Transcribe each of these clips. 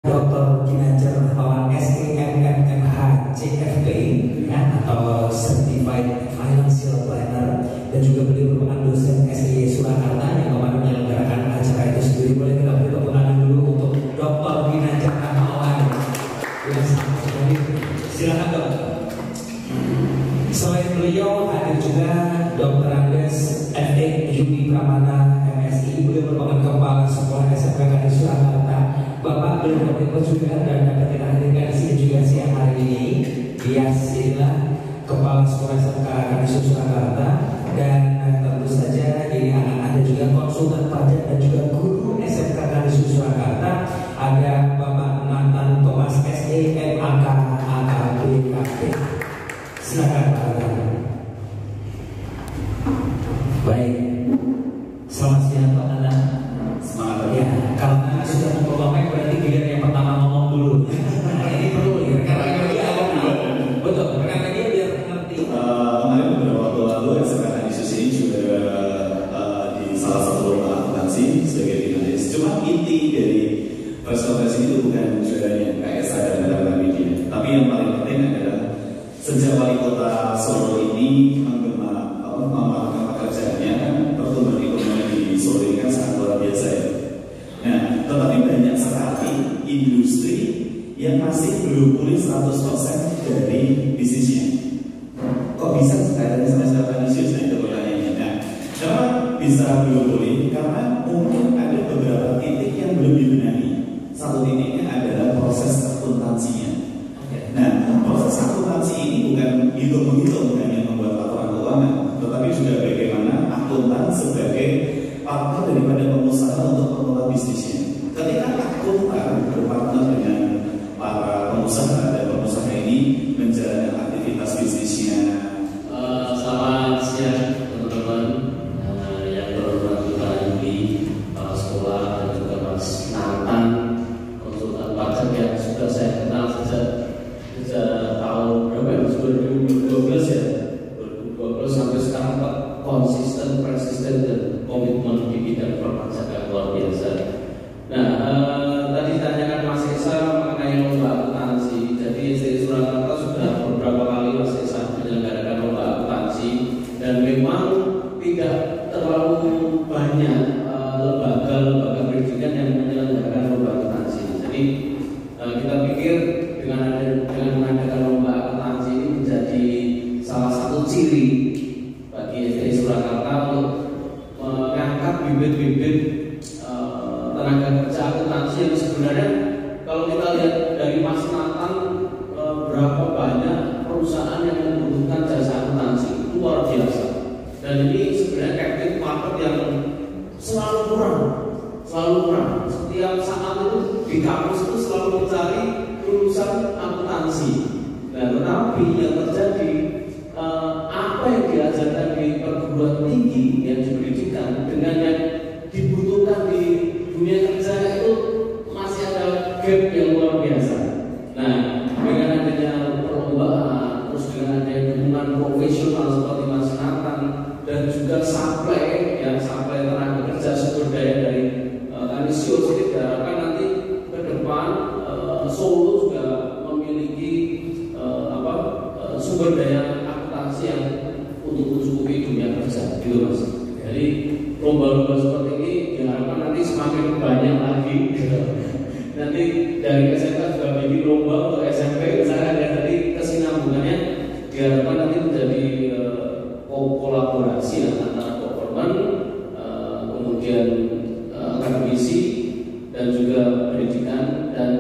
Dr. Ginanjar Hermawan SEMMMH CFP ya, atau Certified Financial Planner, dan juga beliau merupakan dosen SIY Surakarta yang kemarin menyelenggarakan acara itu sendiri. Boleh kita beri tepuk tangan dulu untuk Dr. Ginanjar Hermawan yang sangat hadir. Silakan dok. Selain beliau hadir juga Dr. Andes FE Yudi Pramana MSI, beliau merupakan kepala sekolah SMK Kadis Surakarta. Bapak belum berikut juga dan dapat kita hadirkan di sini juga siang hari ini. Dia inilah kepala sekolah SMK Kadis Surakarta, dan tentu saja ini akan ada juga konsultan pajak dan juga guru SMK Kadis Surakarta. Ada Bapak Nathan Thomas SE MAK AKBKP. Silakan Pak Nathan. Baik, selamat siang Pak Nathan. Semangat ya, karena sudah memperbaiki berarti biar yang pertama ngomong dulu. Ini perlu ya, karena dia betul, karena dia biar ngerti. Kemarin beberapa waktu lalu SMK Kadis ini juga di salah satu lomba akuntansi sebagai finalis. Cuma inti dari press conference itu bukan juaranya KSA dan Dharma Media, tapi yang paling penting adalah sejak wali kota Solo ini mengembangkan pekerjaannya, kan pertumbuhan ekonomi di Solo ini kan sangat luar biasa ya. Nah, tetapi banyak sekali industri yang masih belum pulih 100% dari bisnisnya. Kok bisa ada semester Kadisius? Nah, itu pertanyaannya. Nah, kenapa bisa belum pulih? Karena mungkin ada beberapa titik yang belum dibenahi. Satu titiknya adalah proses akuntansinya. Nah, proses akuntansi ini bukan hitung-menghitung hanya membuat laporan keuangan, tetapi juga bagaimana akuntan sebagai partner daripada pengusaha untuk mengelola bisnisnya. Ketika akuntan berpartner dengan para pengusaha dan pengusaha ini menjalankan aktivitas bisnisnya. Selamat siang teman-teman yang berhormat Pak Yudi, Pak Sekolah, dan juga Mas Nathan, konsultan pajak yang sudah saya kenal sejak tahun berapa ya? 2012 ya, 2012 sampai sekarang Pak, konsisten, persisten, dan komitmen di bidang perpajakan luar biasa. Nah, tadi ditanyakan Mas Esa mengenai lomba akuntansi. Jadi STI Surakarta sudah beberapa kali Mas Esa menyelenggarakan lomba akuntansi, dan memang tidak terlalu banyak lembaga pendidikan yang menyelenggarakan lomba akuntansi. Jadi kita pikir dengan mengadakan lomba akuntansi ini menjadi salah satu ciri bagi STI Surakarta untuk mengangkat bibit-bibit tenaga kerja akuntansi yang sebenarnya kalau kita lihat dari Mas Nathan, berapa banyak perusahaan yang membutuhkan jasa akuntansi, luar biasa. Dan ini sebenarnya captive market yang selalu kurang. Setiap saat itu di kampus itu selalu mencari lulusan akuntansi. Nah, tetapi yang terjadi apa yang diajarkan di perguruan tinggi yang dipendidikan dengan yang dibutuhkan di dunia kerja itu masih ada gap yang luar biasa. Nah, dengan adanya perlombaan, terus dengan adanya dukungan profesional seperti Mas Nathan, dan juga supply tenaga kerja sumber daya dari Kadisius, ini diharapkan nanti ke depan Solo juga memiliki sumber daya akuntansi yang untuk mencukupi dunia kerja, gitu Mas. Jadi lomba-lomba seperti ini diharapkan nanti semakin banyak lagi. Nanti dari SMK juga bikin lomba untuk SMP, misalnya dan tadi kesinambungannya diharapkan nanti menjadi kolaborasi antara government, kemudian akademisi, dan juga pendidikan dan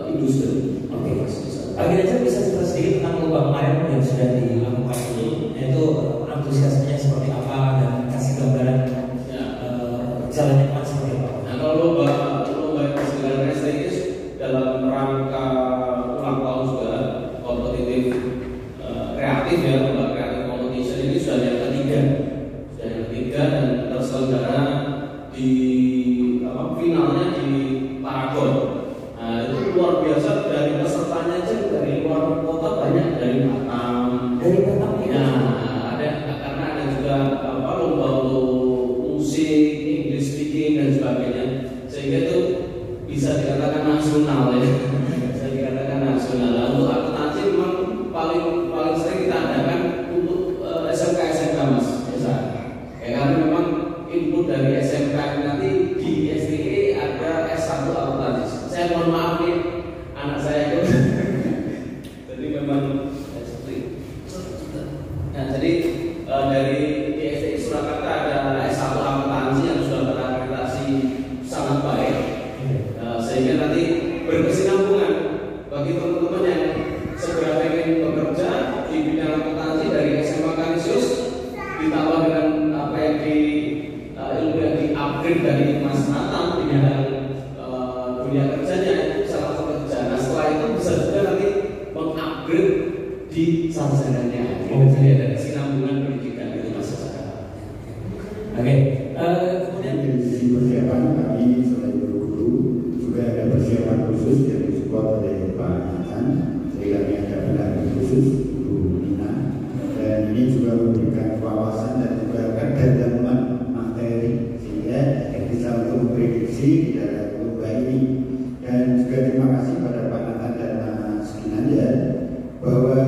industri. Oke Mas, akhirnya bisa cerita sedikit tentang lomba kemarin yang sudah dilakukan ini, yaitu antusiasmenya seperti apa dan kasih gambaran jalannya kemana seperti apa. Nah, kalau lomba yang diselenggarakan STI dalam rangka ulang tahun juga kompetitif kreatif ya, lomba kreatif competition ini sudah yang ketiga dan terselenggara di finalnya di Paragon. Nah, itu luar biasa, dari pesertanya aja dari luar kota banyak, dari Batam, dari saya mohon maaf nih anak saya itu jadi memang nah, jadi dari ISTI Surakarta ada S1 akuntansi yang sudah terakreditasi sangat baik, sehingga nanti berkesinambungan bagi teman-teman yang segera pengen bekerja di bidang akuntansi dari SMA Kanisius ditambah dengan apa yang ilmu yang di-upgrade dari Mas Nathan di bidang dunia kerjanya itu salah satu kerja. Nah setelah itu bisa juga nanti mengupgrade di sarjananya. Jadi ada kesinambungan pendidikan itu Mas. Oke. Kemudian dari sisi persiapan kami selain guru juga ada persiapan khusus yang disupport oleh Pak Nathan. Jadi kami ada pendamping khusus Bu Nina, dan ini juga memberikan wawasan dan juga kedalaman materi sehingga bisa untuk memprediksi di dalam lomba ini. Dan juga terima kasih pada Pak Nathan dan Mas Ginanjar bahwa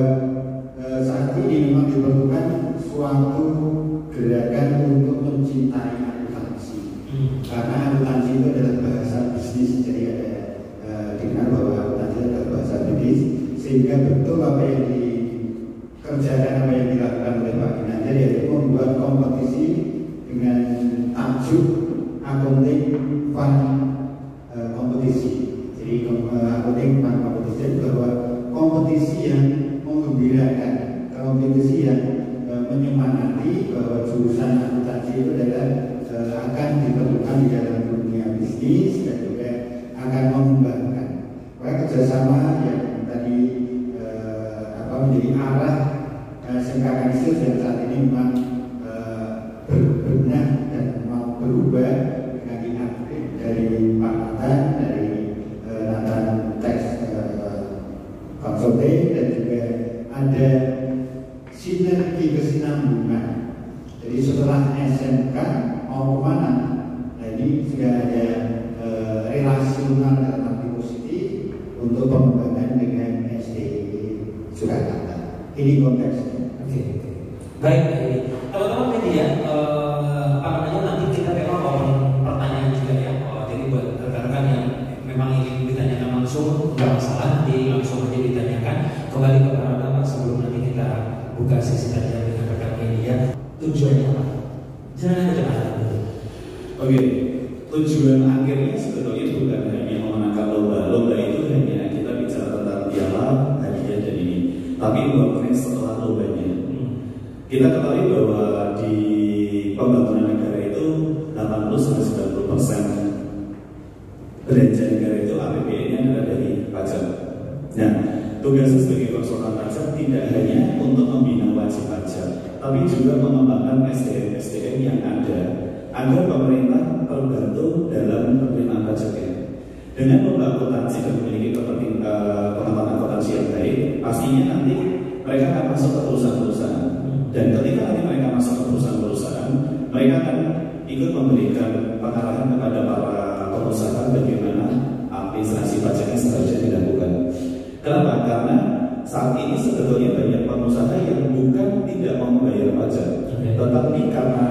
saat ini memang diperlukan suatu gerakan untuk mencintai akuntansi. Karena akuntansi itu adalah bahasa bisnis, jadi ada dikenal bahwa akuntansi adalah bahasa bisnis, sehingga betul apa yang dikerjakan, apa yang dilakukan oleh Pak Ginanjar yaitu membuat kompetisi dengan tajuk accounting fun kompetisi. Jadi accounting fun kompetisi bahwa kompetisi yang menggembirakan, kompetisi yang menyemangati bahwa jurusan akuntansi itu adalah akan diperlukan di dalam dunia bisnis dan juga akan mengembangkan. Maka kerjasama yang tadi menjadi arah SMK Kanisius yang saat ini memang berbenah dan mau berubah dengan di-upgrade dari Pak Nathan, dari Nathan Tax Consulting, dan juga ada sinergi kesinambungan. Jadi setelah SMK mau kemana? Nah ini juga ada relasional dalam arti positif untuk pengembangan dengan SDI Surakarta. Ini konteksnya. Oke. Baik, teman-teman media, nanti kita memang mau pertanyaan juga ya. Jadi buat rekan-rekan yang memang ingin ditanyakan langsung, nggak masalah, nanti langsung aja ditanyakan. Kembali ke para Bapak sebelum nanti kita buka sesi tanya dengan rekan media. Tujuannya apa? Jangan ada. Oke, tujuan akhirnya sebetulnya bukan hanya memenangkan lomba. Lomba itu hanya kita bicara tentang piala, hadiah dan ini. Tapi bukan setelah lombanya. Kita ketahui bahwa di pembangunan negara itu 80-90% belanja negara itu APBN-nya adalah dari pajak. Nah, tugasnya sebagai konsultan pajak tidak hanya untuk membina wajib pajak, tapi juga mengembangkan SDM yang ada agar pemerintah terbantu dalam penerimaan pajaknya. Dengan lomba akuntansi dan memiliki pengetahuan akuntansi yang baik, pastinya nanti mereka akan masuk ke perusahaan-perusahaan. Dan ketika nanti mereka masuk ke perusahaan-perusahaan, mereka akan ikut memberikan pengarahan kepada para pengusaha bagaimana administrasi pajaknya seharusnya dilakukan. Kenapa? Karena saat ini sebetulnya banyak pengusaha yang bukan tidak mau membayar pajak, tetapi karena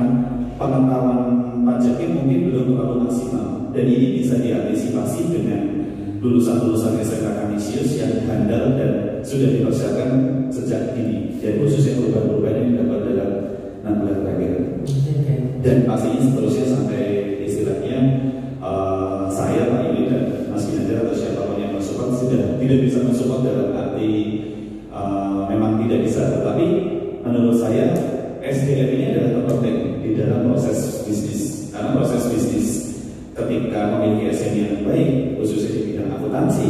pengetahuan pajaknya mungkin belum terlalu maksimal. Dan ini bisa diantisipasi dengan lulusan-lulusan SMK Kanisius yang handal dan sudah dipersiapkan sejak dini, dan khususnya perubahan-perubahan yang didapat dalam 6 bulan terakhir. Dan pastinya seterusnya sampai istilahnya saya, Pak Yuli dan Mas Ginanjar atau siapapun yang mensupport sudah tidak bisa mensupport dalam arti memang tidak bisa, tetapi menurut saya SDM ini adalah terpenting di dalam proses bisnis. Karena proses bisnis ketika memiliki SDM yang baik, khususnya di bidang akuntansi,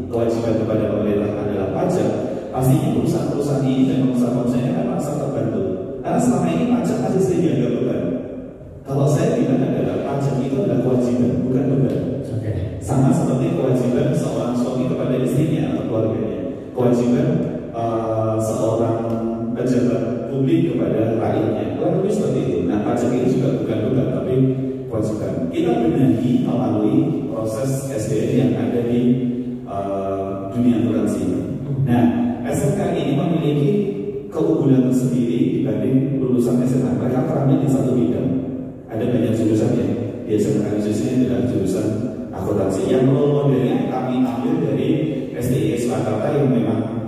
kewajiban kepada pemerintah adalah pajak. Pastinya perusahaan-perusahaan ini dan pengusaha-pengusaha akan merasa terbantu. Karena selama ini pajak masih sering dianggap beban. Kalau saya bilang adalah pajak itu adalah kewajiban, bukan beban. Sama seperti kewajiban seorang suami kepada istrinya atau keluarganya. Kewajiban seorang pejabat publik kepada rakyatnya. Kurang lebih seperti itu. Nah, pajak ini juga bukan beban, tapi kewajiban. Kita benahi melalui proses SDM yang ada di dunia akuntansi. Nah, SMK ini memiliki keunggulan tersendiri dibanding lulusan SMA. Mereka terampil di satu bidang. Ada banyak jurusan ya. Di SMK khususnya adalah jurusan akuntansi. Yang role modelnya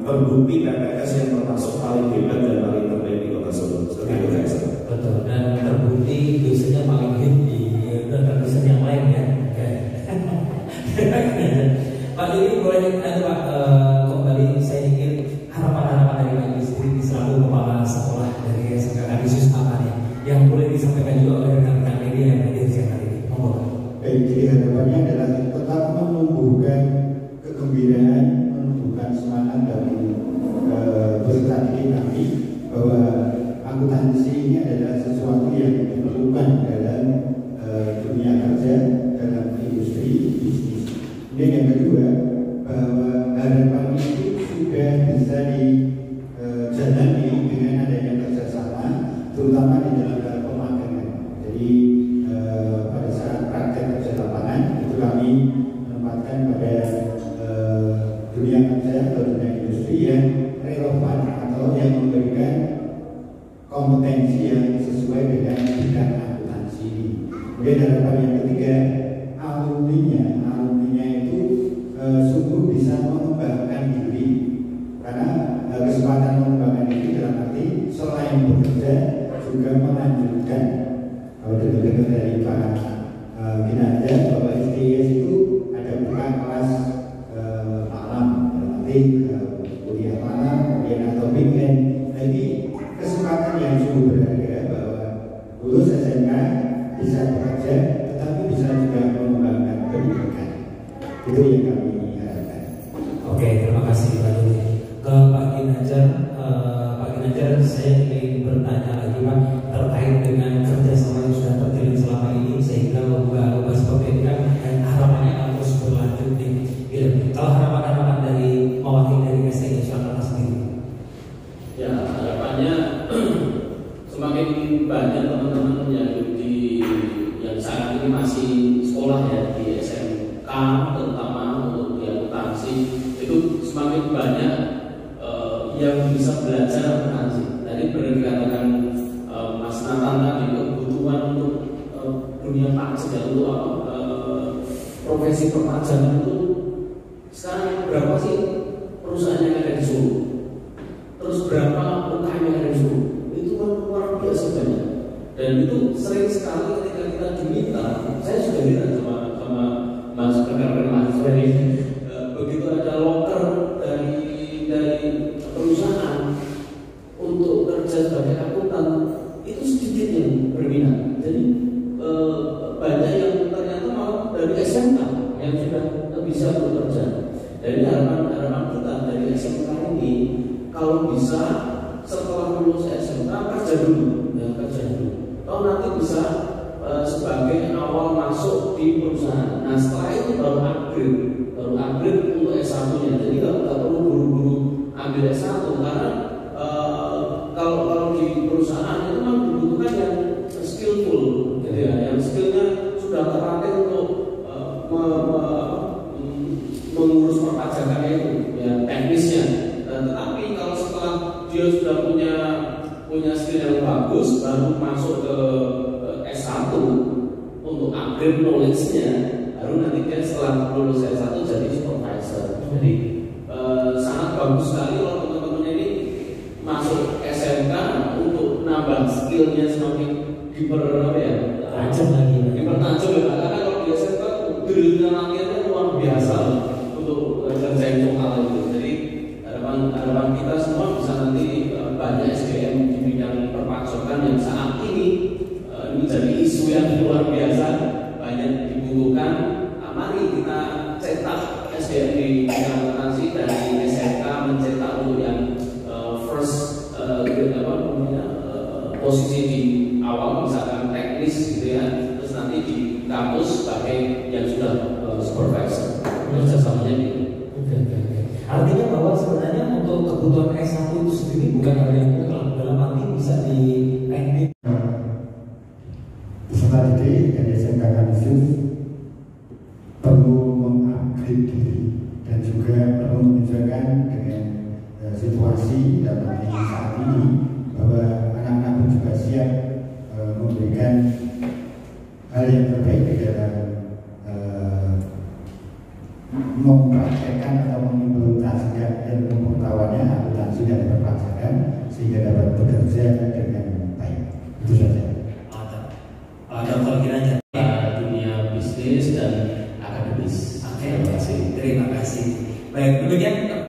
terbukti PPS yang termasuk paling hebat dan paling terbaik di Kota Solo. Seperti itu guys. Betul, dan terbukti biasanya paling hit di dosen yang lain ya. Pak, ini boleh ada Pak, kembali saya ingin harapan-harapan dari Pak Yusri selaku kepala sekolah dari SMK Kanisius Amani yang boleh disampaikan juga oleh rekan-rekan media yang hadir siang hari ini. Mohon. Jadi harapannya adalah tetap menumbuhkan kegembiraan, menumbuhkan semangat dan berstrategi kami bahwa akuntansi ini adalah sesuatu yang diperlukan dalam dunia kerja, dalam industri bisnis. Dan yang kedua, bahwa harapan itu sudah bisa dijalani dengan adanya kerjasama, terutama di dalam hal pemagangan. Jadi pada saat praktek kerja lapangan itu kami menempatkan pada dunia kerja atau dunia industri yang relevan atau yang memberikan kompetensi yang sesuai dengan bidang akuntansi ini. Kemudian harapan yang ketiga, alumninya itu sungguh bisa mengembangkan diri, karena kesempatan mengembangkan diri dalam arti selain bekerja juga melanjutkan. Kalau dengar dari Pak Kinanja bahwa STIS itu ada buka kelas malam, nanti kuliah malam, kemudian atau weekend. Jadi kesempatan yang sungguh berharga bahwa lulus SMK bisa bekerja, tetapi bisa juga mengembangkan pendidikan. Itu yang kami harapkan. Oke, terima kasih Pak Yudi. Ke Pak Kinanja, Pak Kinanja, saya ingin bertanya lagi Pak terkait dengan kerjasama yang sudah terjalin selama ini sehingga lomba seperti ini kan harapannya akan terus berlanjut nih. Gitu. Kalau harapan-harapan dari mewakili dari STI Jakarta sendiri? Ya, harapannya semakin banyak teman-teman yang saat ini masih sekolah ya di SMK, terutama untuk di akuntansi, itu semakin banyak yang bisa belajar akuntansi. Tadi benar dikatakan Mas Nathan tadi, kebutuhan untuk dunia pajak ya, untuk profesi perpajakan itu sekarang berapa sih perusahaan yang ada di Solo? Terus berapa UKM yang ada di Solo? Itu kan luar biasa banyak. Dan itu sering sekali ketika kita diminta, saya juga heran sama Mas rekan-rekan mahasiswa ini, begitu ada loker dari perusahaan untuk kerja sebagai akuntan, itu sedikit yang berminat. Jadi banyak yang ternyata mau dari SMK yang sudah bisa bekerja. Dari harapan kita dari SMK ini, kalau bisa setelah lulus SMK kerja dulu, Kalau nanti bisa sebagai awal masuk di perusahaan. Nah setelah itu baru upgrade untuk S1-nya. Jadi nggak perlu buru-buru ambil S1 karena kalau di perusahaan itu kan dibutuhkan yang skillful, gitu ya, yang skillnya sudah terlatih untuk mengurus perpajakannya itu, ya teknisnya. Tetapi kalau setelah dia sudah punya skill yang bagus, baru masuk ke S1 untuk upgrade knowledge-nya, baru nanti dia setelah lulus S1 jadi supervisor. Jadi sangat bagus sekali kalau teman-teman ini masuk SMK untuk nambah skillnya semakin dipertajam lagi. Dipertajam ya, karena kalau di SMK drillnya latihannya luar biasa untuk kerjain soal itu. Jadi harapan kita semua bisa nanti banyak SDM di bidang perpajakan yang saat ini menjadi isu yang luar biasa, banyak dibutuhkan. Mari kita cetak SDM di bidang akuntansi dari SMK, mencetak untuk yang first posisi di awal, misalkan teknis gitu ya, terus nanti di kampus sebagai yang sudah supervisor. Kerjasamanya gitu. Artinya bahwa sebenarnya untuk kebutuhan S1 itu sendiri bukan hal yang mutlak, dalam arti bisa di teknik. Peserta didik dari SMK Kanisius perlu mengupgrade diri dan juga perlu menunjukkan dengan situasi dan saat ini bahwa anak-anak pun juga siap memberikan hal yang terbaik di dalam mempraktekkan atau mengimplementasikan ilmu pengetahuannya Dr. Ginanjar. Dunia bisnis dan akademis. Oke, terima kasih. Baik, demikian